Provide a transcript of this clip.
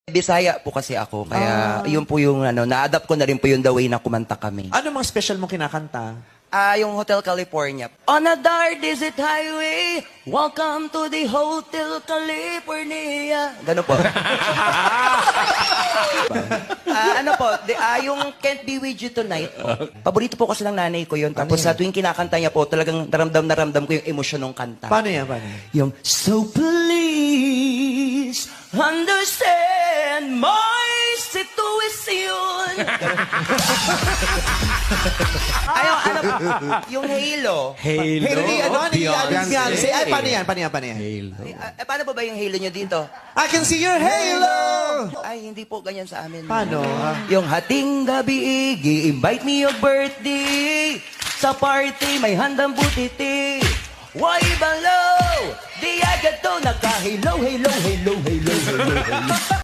Bisaya po kasi ako, kaya yun po yung na-adapt ko na rin po yung the way na kumanta kami. Ano mga special mo kinakanta? Yung Hotel California. On a dark desert highway, welcome to the Hotel California. Gano'n po. Yung Can't Be With You Tonight po. Paborito po kasi ng nanay ko yun. Tapos sa tuwing kinakanta niya po, talagang naramdam ko yung emosyon ng kanta. Paano yan? Paano yan? Yung, so please understand my situation. Yung Halo. Halo ni Beyonce. Ay, paano yan? Paano yan? Halo. Paano ba yung Halo nyo dito? I can see your halo! Ay, hindi po ganyan sa amin. Paano? Yung hating gabi, i-invite me your birthday. Sa party, may handang butiti. Why balo? Di agad to naka-halo, halo, halo, halo, halo, halo.